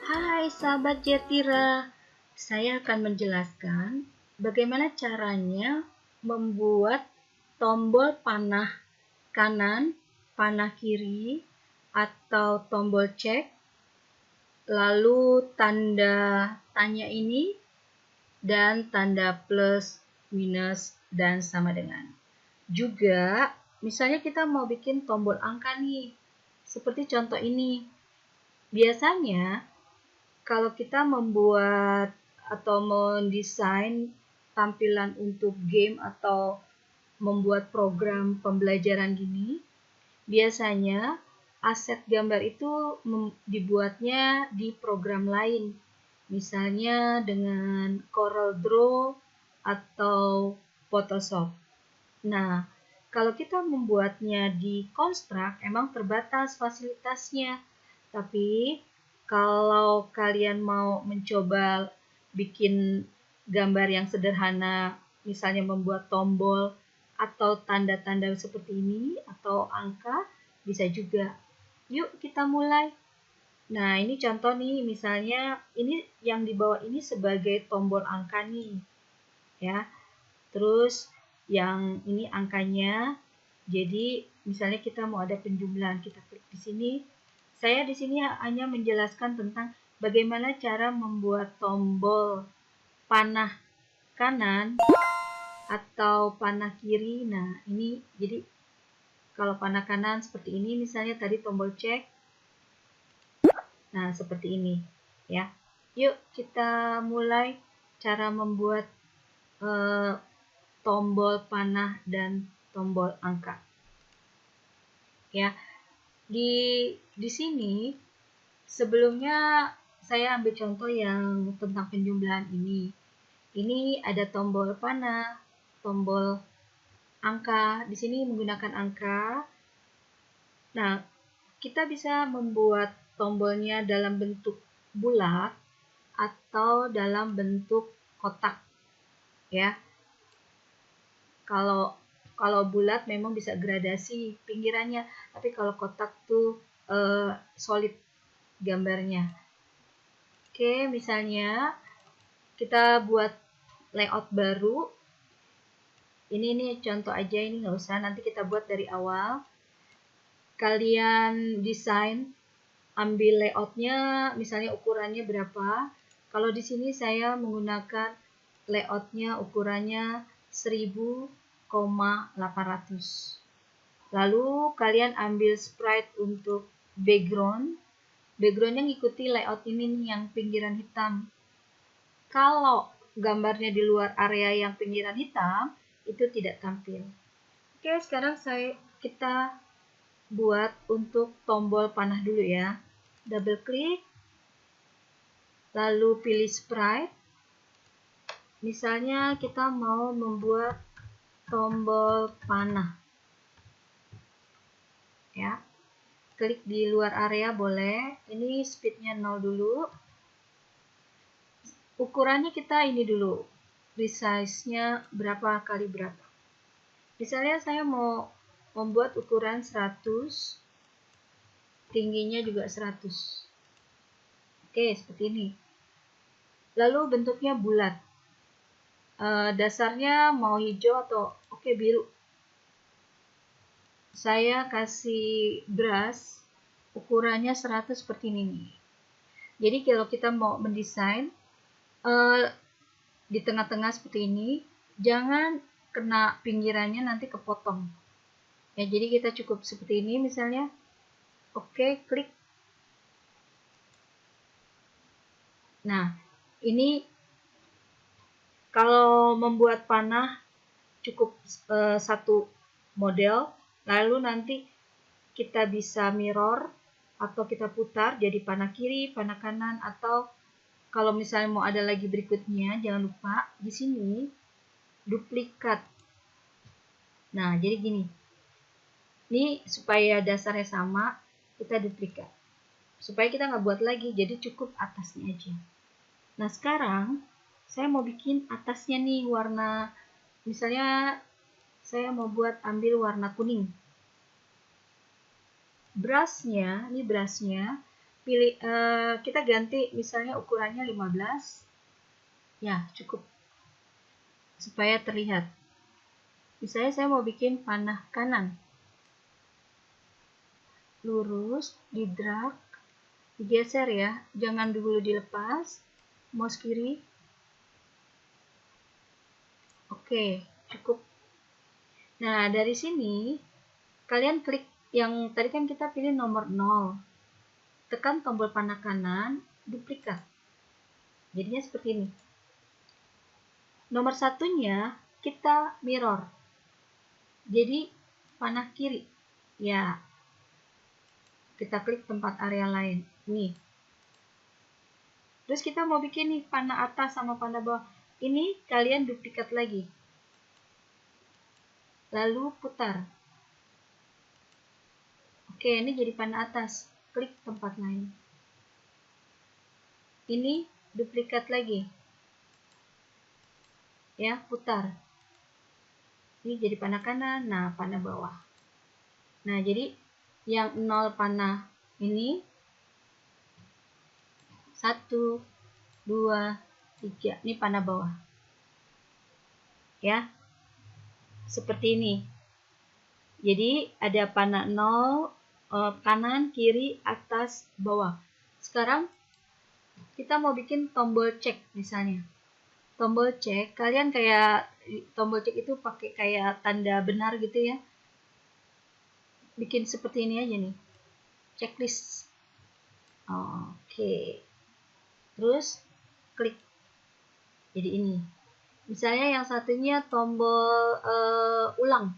Hai sahabat Jatira, saya akan menjelaskan bagaimana caranya membuat tombol panah kanan, panah kiri, atau tombol cek, lalu tanda tanya ini, dan tanda plus, minus, dan sama dengan. Juga, misalnya kita mau bikin tombol angka nih, seperti contoh ini. Biasanya, kalau kita membuat atau mendesain tampilan untuk game atau membuat program pembelajaran gini, biasanya aset gambar itu dibuatnya di program lain, misalnya dengan Corel Draw atau Photoshop. Nah, kalau kita membuatnya di Construct, emang terbatas fasilitasnya, tapi kalau kalian mau mencoba bikin gambar yang sederhana, misalnya membuat tombol atau tanda-tanda seperti ini, atau angka, bisa juga. Yuk kita mulai. Nah, ini contoh nih, misalnya ini yang di bawah ini sebagai tombol angka nih, ya. Terus yang ini angkanya. Jadi, misalnya kita mau ada penjumlahan, kita klik di sini. Saya di sini hanya menjelaskan tentang bagaimana cara membuat tombol panah kanan atau panah kiri. Nah, ini jadi kalau panah kanan seperti ini, misalnya tadi tombol cek. Nah, seperti ini ya. Yuk kita mulai cara membuat tombol panah dan tombol angka. Ya. Di sini sebelumnya saya ambil contoh yang tentang penjumlahan ini. Ini ada tombol panah, tombol angka. Di sini menggunakan angka. Nah, kita bisa membuat tombolnya dalam bentuk bulat atau dalam bentuk kotak. Ya. Kalau bulat memang bisa gradasi pinggirannya, tapi kalau kotak tuh solid gambarnya. Oke, misalnya kita buat layout baru. Ini contoh aja, ini nggak usah, nanti kita buat dari awal. Kalian desain, ambil layoutnya, misalnya ukurannya berapa. Kalau di sini saya menggunakan layoutnya ukurannya 1000,800. Lalu kalian ambil sprite untuk background. Backgroundnya ngikuti layout ini nih, yang pinggiran hitam. Kalau gambarnya di luar area yang pinggiran hitam, itu tidak tampil. Oke, sekarang kita buat untuk tombol panah dulu ya. Double klik, lalu pilih sprite. Misalnya kita mau membuat tombol panah. Ya. Klik di luar area boleh. Ini speednya 0 dulu. Ukurannya kita ini dulu. Resize-nya berapa kali berapa. Misalnya saya mau membuat ukuran 100. Tingginya juga 100. Oke, seperti ini. Lalu bentuknya bulat. Dasarnya mau hijau atau biru. Saya kasih brush, ukurannya 100 seperti ini nih. Jadi kalau kita mau mendesain di tengah-tengah seperti ini, jangan kena pinggirannya, nanti kepotong. Ya, jadi kita cukup seperti ini misalnya. Oke, klik. Nah, ini kalau membuat panah cukup satu model, lalu nanti kita bisa mirror atau kita putar jadi panah kiri, panah kanan, atau kalau misalnya mau ada lagi berikutnya, jangan lupa di sini duplikat. Nah, jadi gini. Ini supaya dasarnya sama, kita duplikat. Supaya kita nggak buat lagi, jadi cukup atasnya aja. Nah, sekarang saya mau bikin atasnya nih warna, misalnya saya mau buat ambil warna kuning. Brushnya, ini brushnya, pilih kita ganti misalnya ukurannya 15, ya cukup supaya terlihat. Misalnya saya mau bikin panah kanan, lurus, di drag, digeser ya, jangan dulu dilepas, mouse kiri. Oke, cukup. Nah, dari sini kalian klik yang tadi kan kita pilih nomor 0. Tekan tombol panah kanan, duplikat. Jadinya seperti ini. Nomor satunya kita mirror. Jadi panah kiri. Ya. Kita klik tempat area lain. Nih. Terus kita mau bikin nih panah atas sama panah bawah. Ini kalian duplikat lagi. Lalu putar. Oke, ini jadi panah atas. Klik tempat lain. Ini duplikat lagi. Ya, putar. Ini jadi panah kanan, nah panah bawah. Nah, jadi yang 0 panah ini 1, 2, 3. Ini panah bawah. Ya. Seperti ini. Jadi ada panah 0, kanan, kiri, atas, bawah. Sekarang kita mau bikin tombol cek misalnya. Tombol cek, kalian kayak tombol cek itu pakai kayak tanda benar gitu ya. Bikin seperti ini aja nih. Checklist. Oke. Terus klik. Jadi ini. Misalnya yang satunya tombol ulang.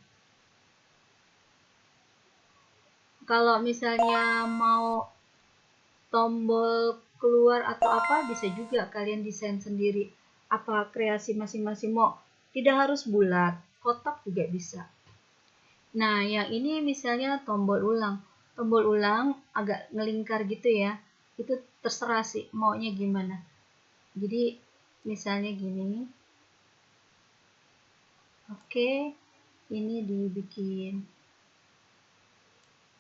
Kalau misalnya mau tombol keluar atau apa, bisa juga kalian desain sendiri. Apa kreasi masing-masing mau. Tidak harus bulat, kotak juga bisa. Nah, yang ini misalnya tombol ulang. Tombol ulang agak ngelingkar gitu ya. Itu terserah sih maunya gimana. Jadi misalnya gini. Oke, ini dibikin.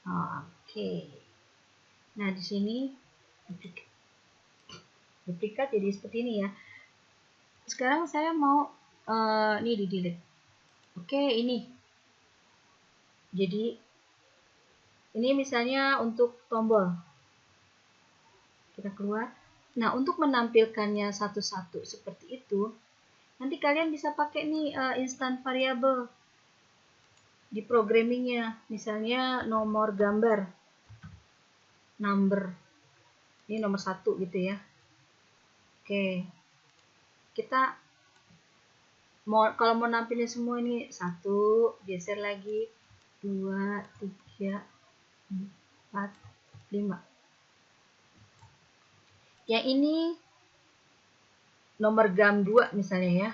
Oke. Nah, di sini duplikat jadi seperti ini ya. Sekarang saya mau ini di delete. Oke, ini. Jadi ini misalnya untuk tombol. Kita keluar. Nah, untuk menampilkannya satu-satu seperti itu, nanti kalian bisa pakai nih instant variable di programmingnya. Misalnya nomor gambar, number. Ini nomor 1 gitu ya. Oke. Kita kalau mau nampilin semua ini 1, geser lagi, 2, 3, 4, 5. Yang ini nomor gam 2 misalnya ya.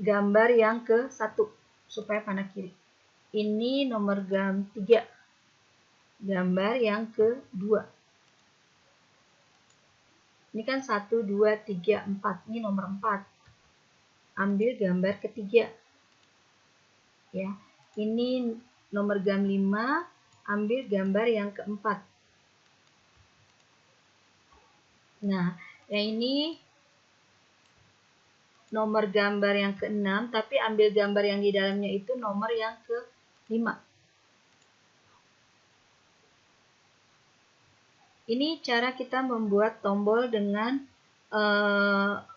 Gambar yang ke 1 supaya panah kiri. Ini nomor gam 3. Gambar yang ke 2. Ini kan 1, 2, 3, 4. Ini nomor 4. Ambil gambar ketiga. Ya. Ini nomor gam 5. Ambil gambar yang keempat. Nah, yang ini nomor gambar yang ke-6, tapi ambil gambar yang di dalamnya itu nomor yang ke-5. Ini cara kita membuat tombol dengan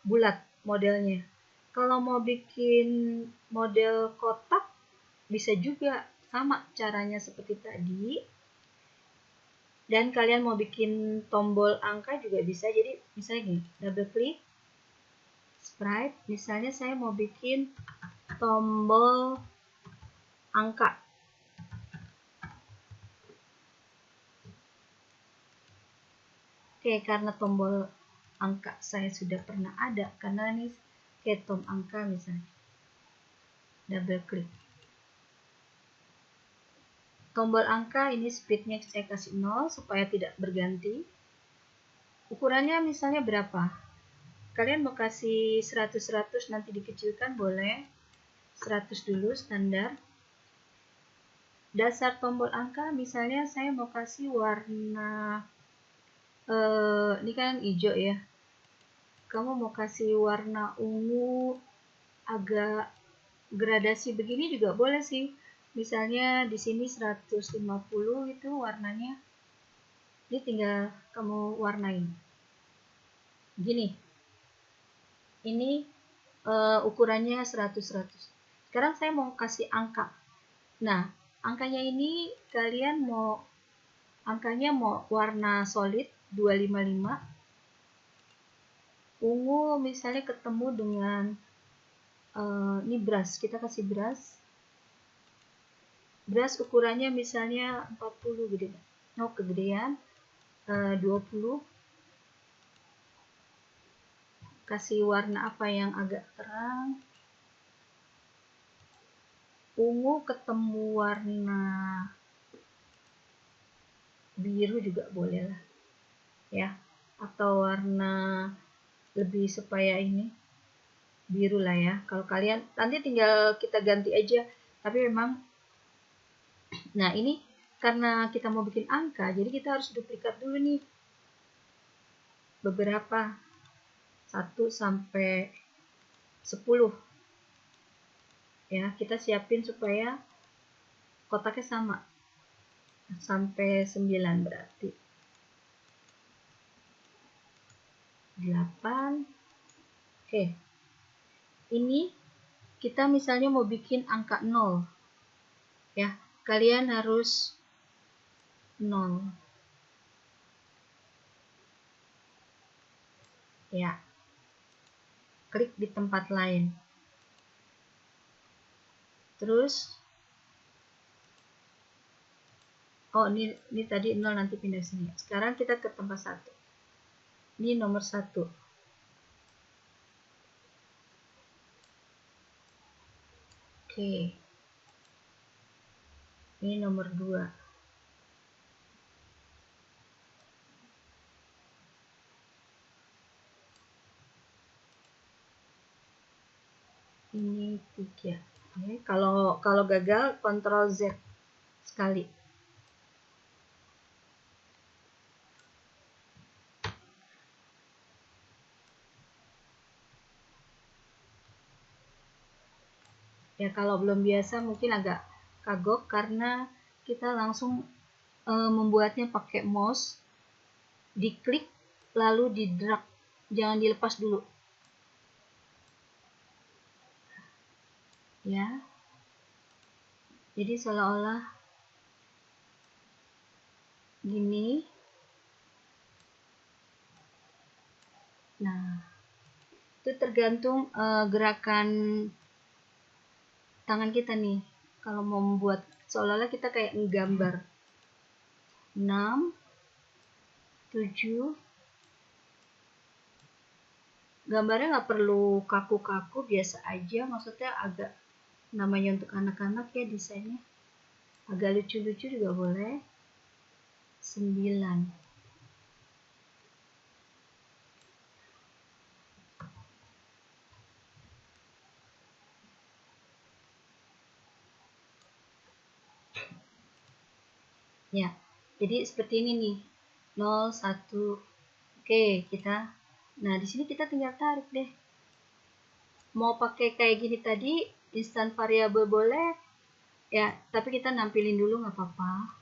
bulat modelnya. Kalau mau bikin model kotak, bisa juga sama caranya seperti tadi. Dan kalian mau bikin tombol angka juga bisa. Jadi misalnya gini, double klik, sprite. Misalnya saya mau bikin tombol angka. Oke, karena tombol angka saya sudah pernah ada, karena ini kayak tombol angka misalnya. Double klik. Tombol angka ini speednya saya kasih 0 supaya tidak berganti. ukurannya misalnya berapa? Kalian mau kasih 100-100 nanti dikecilkan boleh. 100 dulu standar. Dasar tombol angka misalnya saya mau kasih warna ini kan hijau ya. Kamu mau kasih warna ungu agak gradasi begini juga boleh sih. Misalnya di sini 150 itu warnanya. Ini tinggal kamu warnain. Gini. Ini ukurannya 100-100. Sekarang saya mau kasih angka. Nah, angkanya ini kalian angkanya mau warna solid 255. Ungu misalnya ketemu dengan ini brush, kita kasih brush. Brush ukurannya misalnya 40 gede. No, kegedean. 20. Kasih warna apa yang agak terang. Ungu ketemu warna biru juga boleh lah. Ya, atau warna lebih supaya ini biru lah ya. Kalau kalian nanti tinggal kita ganti aja. Tapi memang nah ini karena kita mau bikin angka, jadi kita harus duplikat dulu nih beberapa 1 sampai 10 ya. Kita siapin supaya kotaknya sama sampai 9 berarti 8. Oke, ini kita misalnya mau bikin angka 0 ya, kalian harus 0 ya, klik di tempat lain, terus ini tadi 0 nanti pindah sini. Sekarang kita ke tempat 1. Ini nomor 1. Oke. Ini nomor 2. Ini 3. Oke. Kalau gagal Ctrl Z sekali. Ya, kalau belum biasa mungkin agak kagok karena kita langsung membuatnya pakai mouse, diklik lalu di drag, jangan dilepas dulu ya. Jadi seolah-olah gini. Nah, itu tergantung gerakan tangan kita nih. Kalau mau membuat seolah-olah kita kayak menggambar. 6, 7. Gambarnya nggak perlu kaku-kaku, biasa aja. Maksudnya agak, namanya untuk anak-anak ya desainnya. Agak lucu-lucu juga boleh. 9. Ya, jadi seperti ini nih. 0, 1. Oke, kita. Nah, di sini kita tinggal tarik deh. Mau pakai kayak gini tadi, instant variable boleh. Ya, tapi kita nampilin dulu nggak apa-apa.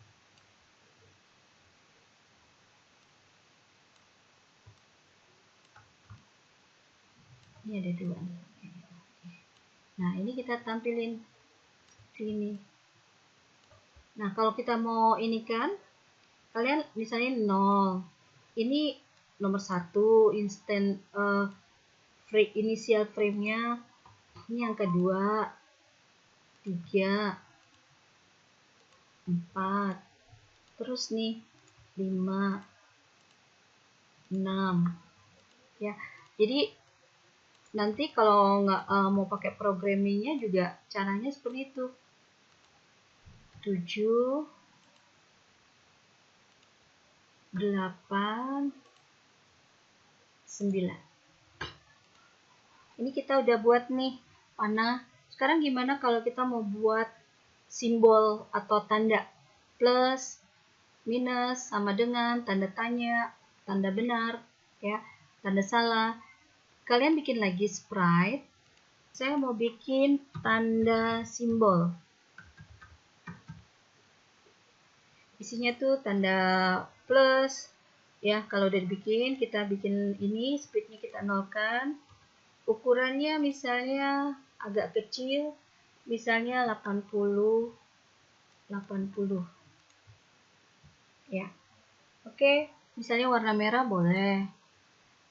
Ini ada 2 nih. Nah, ini kita tampilin sini. Nah, kalau kita mau ini kan, kalian misalnya 0. Ini nomor 1, instant initial frame-nya. Ini yang kedua, 3, 4. Terus nih, 5, 6. Ya, jadi nanti kalau nggak mau pakai programmingnya juga caranya seperti itu. 7, 8, Ini kita udah buat nih panah. Sekarang gimana kalau kita mau buat simbol atau tanda plus, minus, sama dengan, tanda tanya, tanda benar, ya, tanda salah. Kalian bikin lagi sprite. Saya mau bikin tanda simbol. Isinya tuh tanda plus, ya. Kalau udah dibikin, kita bikin ini, speednya kita nolkan. Ukurannya misalnya agak kecil, misalnya 80, ya. Oke, misalnya warna merah boleh.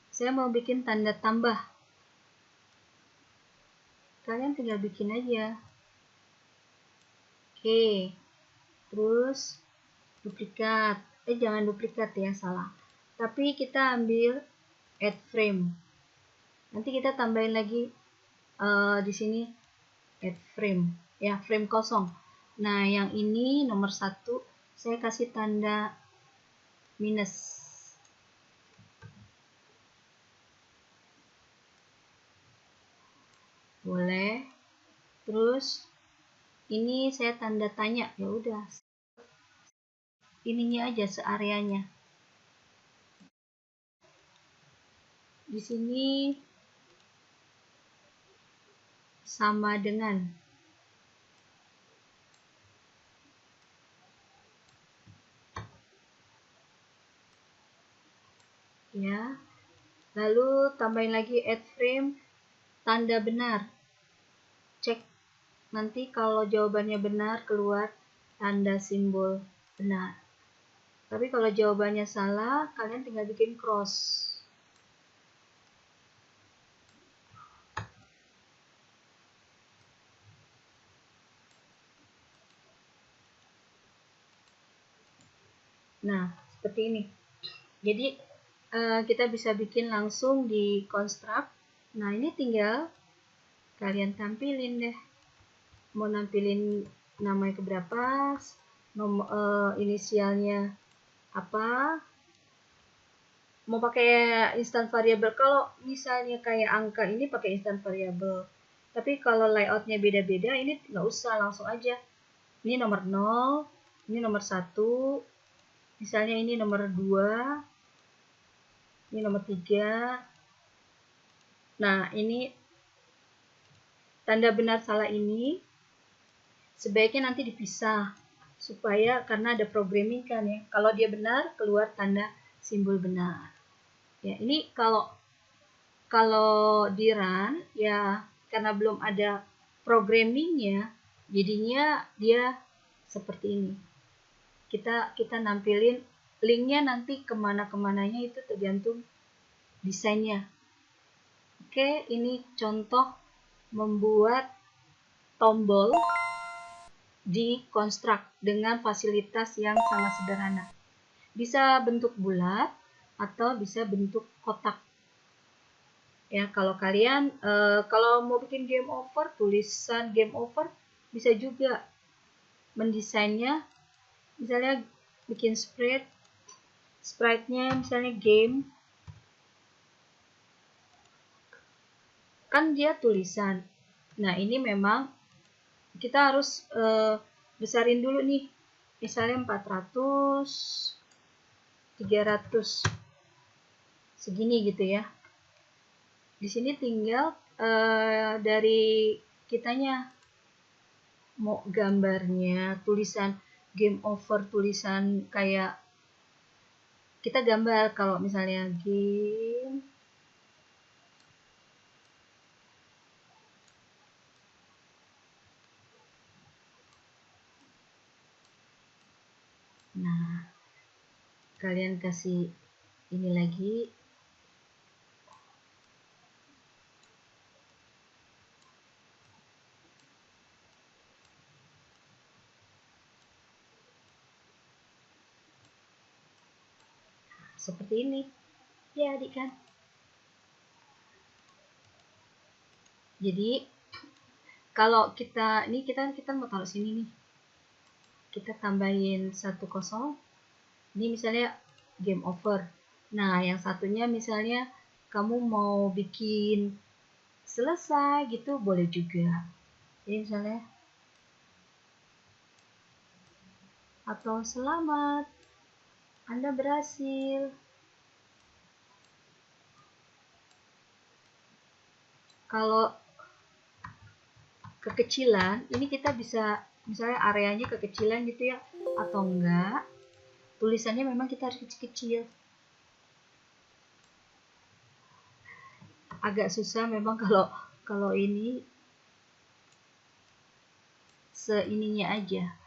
Saya mau bikin tanda tambah. Kalian tinggal bikin aja. Oke, terus duplikat. Jangan duplikat ya, salah. Tapi kita ambil add frame. Nanti kita tambahin lagi di sini add frame, ya, frame kosong. Nah, yang ini nomor 1 saya kasih tanda minus. Boleh. Terus ini saya tanda tanya, ya udah. Ininya aja seareanya. Di sini sama dengan. Ya. Lalu tambahin lagi add frame tanda benar. Cek nanti kalau jawabannya benar keluar tanda simbol benar. Tapi kalau jawabannya salah, kalian tinggal bikin cross. Nah, seperti ini. Jadi kita bisa bikin langsung di construct. Nah, ini tinggal kalian tampilin deh. Mau nampilin namanya keberapa, inisialnya apa, mau pakai instant variable. Kalau misalnya kayak angka ini pakai instant variable. Tapi kalau layoutnya beda-beda, ini nggak usah, langsung aja. Ini nomor 0, ini nomor 1, misalnya ini nomor 2, ini nomor 3. Nah, ini tanda benar salah ini sebaiknya nanti dipisah. Supaya, karena ada programming kan ya. Kalau dia benar, keluar tanda simbol benar. Ya, ini kalau di run, ya karena belum ada programmingnya, jadinya dia seperti ini. Kita nampilin linknya nanti kemana-kemananya itu tergantung desainnya. Oke, ini contoh membuat tombol di construct dengan fasilitas yang sangat sederhana. Bisa bentuk bulat atau bisa bentuk kotak. Ya, kalau kalian kalau mau bikin game over, tulisan game over, bisa juga mendesainnya. Misalnya bikin sprite-nya misalnya game. Kan dia tulisan. Nah, ini memang kita harus besarin dulu nih. Misalnya 400, 300. Segini gitu ya. Di sini tinggal dari kitanya mau gambarnya, tulisan game over, tulisan kayak kita gambar kalau misalnya game. Nah, kalian kasih ini lagi. Seperti ini. Ya, adik kan. Jadi kalau kita mau taruh sini nih. Kita tambahin 10. Ini misalnya game over. Nah, yang satunya misalnya kamu mau bikin selesai gitu boleh juga. Jadi misalnya atau selamat, Anda berhasil. Kalau kekecilan, ini kita bisa misalnya areanya kekecilan gitu ya, atau enggak tulisannya memang kita harus kecil-kecil. Agak susah memang kalau ini seininya aja.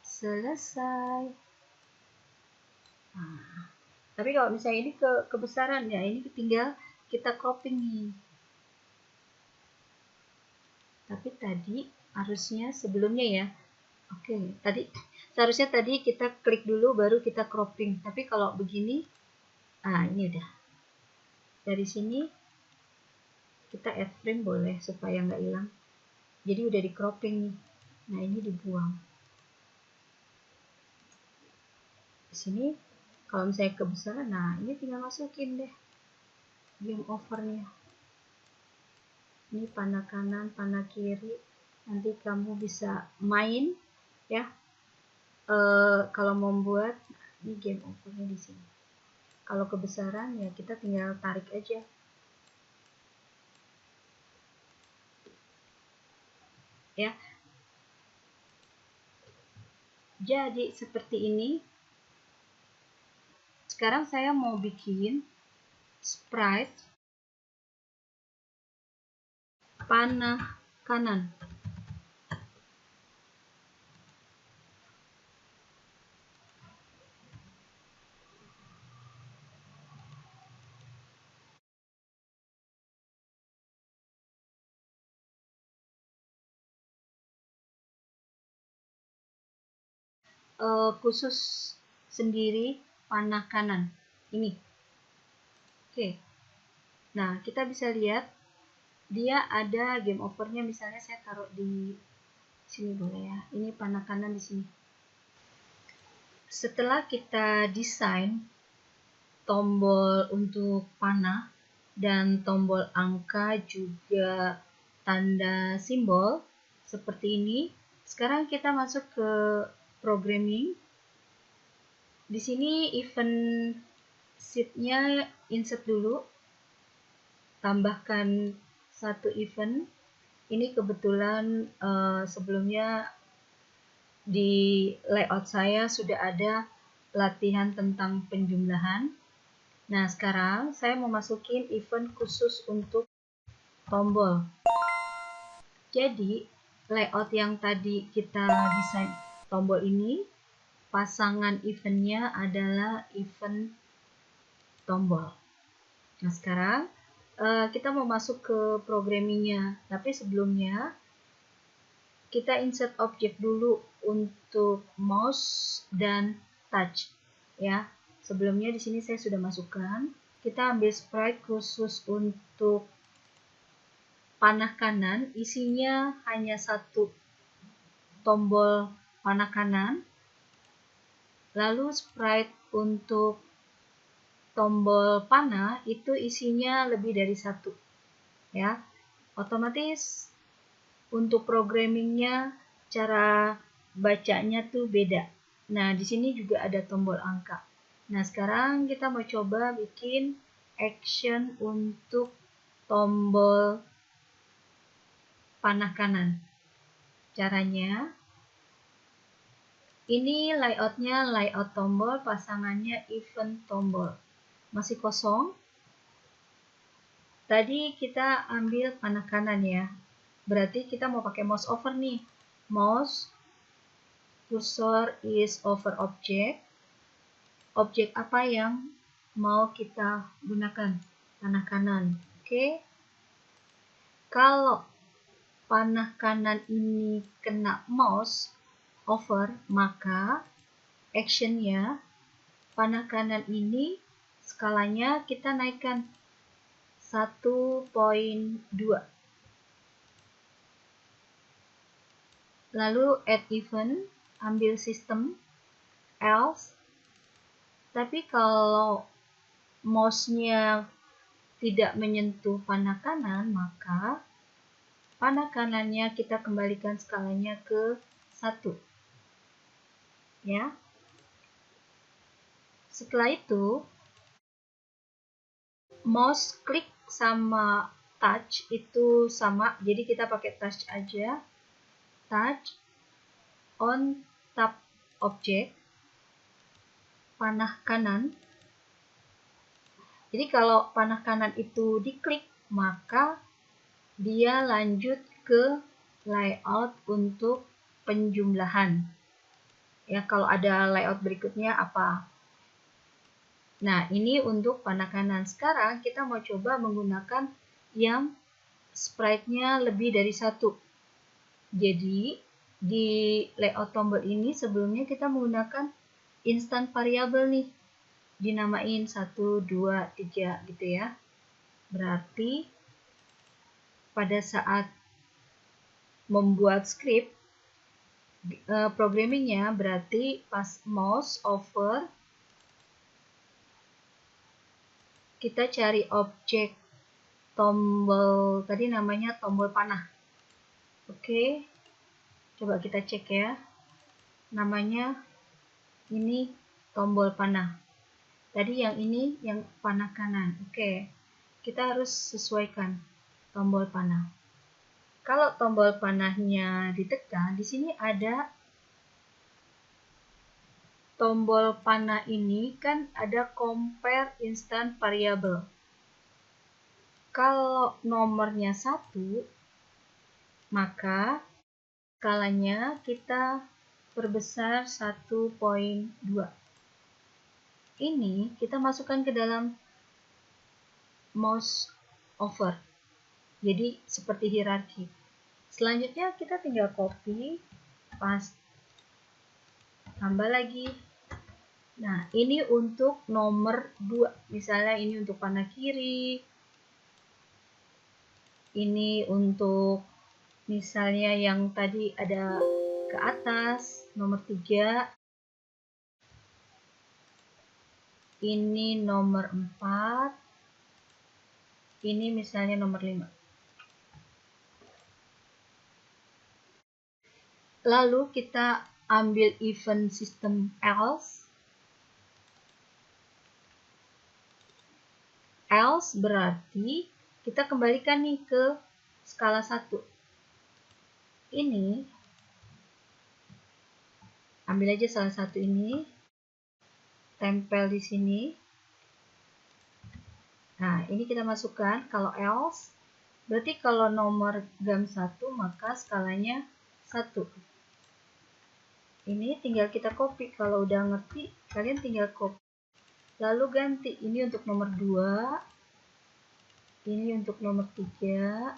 Selesai. Nah, tapi kalau misalnya ini kebesaran ya, ini tinggal kita cropping nih. Tapi tadi harusnya sebelumnya ya. Oke, seharusnya tadi kita klik dulu baru kita cropping. Tapi kalau begini, ini udah. Dari sini kita add frame boleh supaya nggak hilang. Jadi udah di cropping nih. Nah, ini dibuang. Di sini kalau misalnya kebesaran, nah ini tinggal masukin deh game overnya. Ini panah kanan, panah kiri. Nanti kamu bisa main ya. Kalau membuat ini game overnya di sini. Kalau kebesaran ya kita tinggal tarik aja. Ya. Jadi seperti ini. Sekarang saya mau bikin sprite panah kanan. Khusus sendiri panah kanan ini. Oke. Nah, kita bisa lihat dia ada game overnya, misalnya saya taruh di sini boleh ya. Ini panah kanan di sini. Setelah kita desain tombol untuk panah dan tombol angka juga tanda simbol seperti ini, sekarang kita masuk ke programming. Di sini event sheet-nya insert dulu, tambahkan satu event. Ini kebetulan sebelumnya di layout saya sudah ada latihan tentang penjumlahan. Nah, sekarang saya mau masukin event khusus untuk tombol. Jadi, layout yang tadi kita desain tombol ini, pasangan eventnya adalah event tombol. Nah, sekarang kita mau masuk ke programmingnya, tapi sebelumnya kita insert objek dulu untuk mouse dan touch ya. Sebelumnya di sini saya sudah masukkan. Kita ambil sprite khusus untuk panah kanan, isinya hanya satu tombol panah kanan. Lalu sprite untuk tombol panah itu isinya lebih dari satu ya. Otomatis untuk programmingnya cara bacanya tuh beda. Nah, di sini juga ada tombol angka. Nah, sekarang kita mau coba bikin action untuk tombol panah kanan. Caranya, ini layoutnya layout tombol, pasangannya event tombol. Masih kosong. Tadi kita ambil panah kanan ya. Berarti kita mau pakai mouse over nih. Mouse cursor is over object. Objek apa yang mau kita gunakan? Panah kanan. Oke. Kalau panah kanan ini kena mouse over, maka actionnya panah kanan ini skalanya kita naikkan 1.2. Lalu add event, ambil sistem else, tapi kalau mouse-nya tidak menyentuh panah kanan, maka panah kanannya kita kembalikan skalanya ke 1. Ya. Setelah itu, mouse klik sama touch itu sama, jadi kita pakai touch aja. Touch on tab object, panah kanan. Jadi kalau panah kanan itu diklik, maka dia lanjut ke layout untuk penjumlahan. Ya, kalau ada layout berikutnya apa? Nah, ini untuk panah kanan. Sekarang kita mau coba menggunakan yang sprite-nya lebih dari 1. Jadi, di layout tombol ini sebelumnya kita menggunakan instant variable nih. Dinamain 1, 2, 3 gitu ya. Berarti pada saat membuat script, programmingnya berarti pas mouse over, kita cari objek tombol, tadi namanya tombol panah. Oke, coba kita cek ya. Namanya ini tombol panah. Tadi yang ini yang panah kanan. Oke, kita harus sesuaikan tombol panah. Kalau tombol panahnya ditekan, di sini ada tombol panah ini kan ada compare instant variable. Kalau nomornya 1, maka skalanya kita perbesar 1.2. Ini kita masukkan ke dalam mouse over. Jadi seperti hierarki. Selanjutnya kita tinggal copy, paste, tambah lagi. Nah, ini untuk nomor 2. Misalnya ini untuk panah kiri. Ini untuk misalnya yang tadi ada ke atas, nomor 3. Ini nomor 4. Ini misalnya nomor 5. Lalu kita ambil event system else. Else berarti kita kembalikan nih ke skala 1. Ini, ambil aja salah satu ini, tempel di sini. Nah, ini kita masukkan. Kalau else, berarti kalau nomor gam 1, maka skalanya 1. Ini tinggal kita copy. Kalau udah ngerti, kalian tinggal copy. Lalu ganti. Ini untuk nomor 2. Ini untuk nomor 3.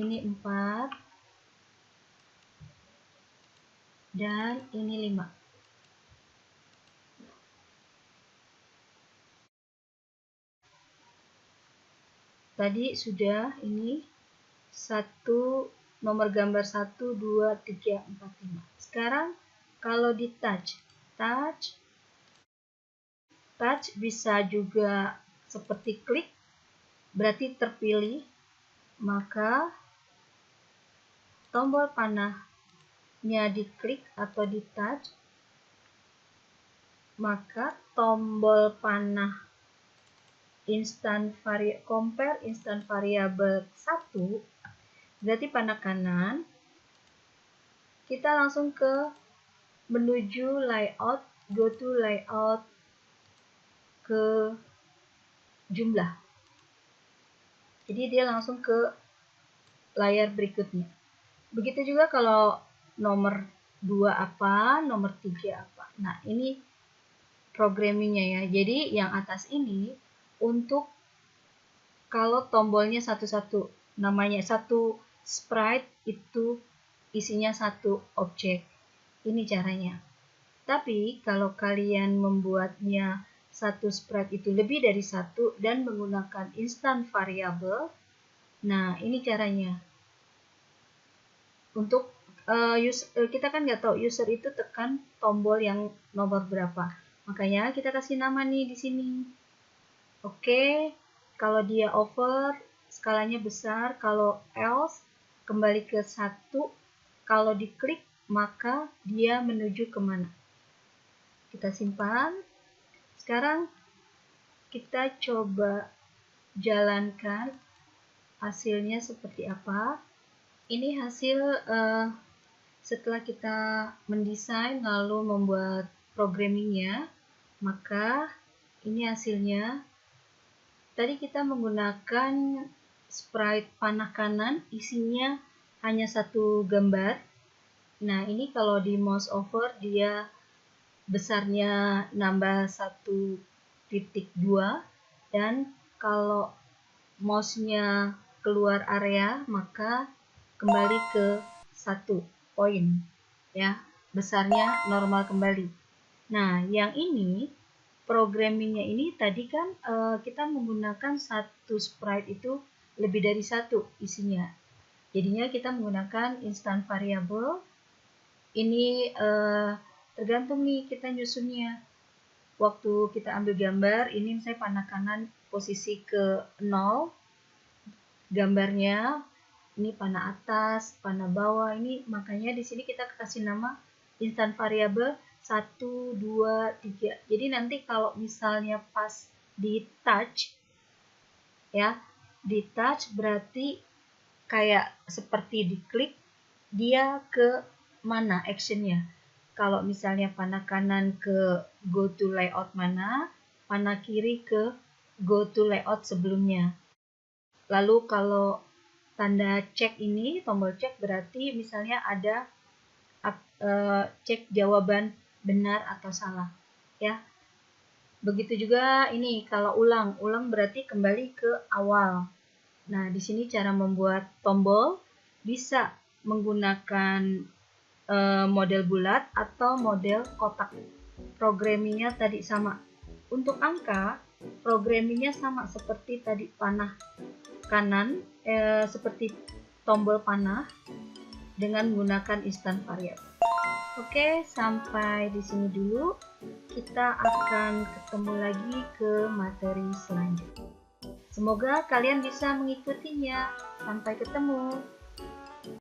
Ini 4. Dan ini 5. Tadi sudah ini 1, nomor gambar 1, 2, 3, 4, 5. Sekarang kalau di touch bisa juga seperti klik, berarti terpilih, maka tombol panahnya diklik atau di touch, maka tombol panah compare instant variable 1, berarti panah kanan, kita langsung ke menuju layout, go to layout, ke jumlah. Jadi dia langsung ke layar berikutnya. Begitu juga kalau nomor 2 apa, nomor 3 apa. Nah, ini programmingnya ya. Jadi yang atas ini untuk kalau tombolnya satu-satu, namanya satu sprite itu isinya satu objek. Ini caranya. Tapi kalau kalian membuatnya satu sprite itu lebih dari 1 dan menggunakan instant variable, nah ini caranya. Untuk kita kan nggak tahu user itu tekan tombol yang nomor berapa. Makanya kita kasih nama nih di sini. Oke, kalau dia over, skalanya besar. Kalau else, kembali ke 1. Kalau diklik, maka dia menuju kemana. Kita simpan. Sekarang kita coba jalankan hasilnya seperti apa. Ini hasil setelah kita mendesain lalu membuat programmingnya, maka ini hasilnya. Tadi kita menggunakan sprite panah kanan, isinya hanya satu gambar. Nah, ini kalau di mouse over dia besarnya nambah 1.2, dan kalau mouse-nya keluar area maka kembali ke 1 poin, ya, besarnya normal kembali. Nah, yang ini programmingnya ini tadi kan kita menggunakan satu sprite itu lebih dari satu isinya. Jadinya kita menggunakan instant variable. Ini tergantung nih kita nyusunnya. Waktu kita ambil gambar, ini misalnya panah kanan posisi ke 0, gambarnya ini panah atas, panah bawah, ini makanya di sini kita kasih nama instant variable 1, 2, 3. Jadi nanti kalau misalnya pas di touch, ya, di touch berarti kayak seperti diklik, dia ke mana actionnya. Kalau misalnya panah kanan ke go to layout mana, panah kiri ke go to layout sebelumnya. Lalu kalau tanda cek ini, tombol cek berarti misalnya ada cek jawaban benar atau salah, ya. Begitu juga ini kalau ulang berarti kembali ke awal. Nah, di sini cara membuat tombol bisa menggunakan model bulat atau model kotak. Programmingnya tadi sama. Untuk angka, programmingnya sama seperti tadi panah kanan, seperti tombol panah dengan menggunakan instant variable. Oke, sampai di sini dulu. Kita akan ketemu lagi ke materi selanjutnya. Semoga kalian bisa mengikutinya. Sampai ketemu.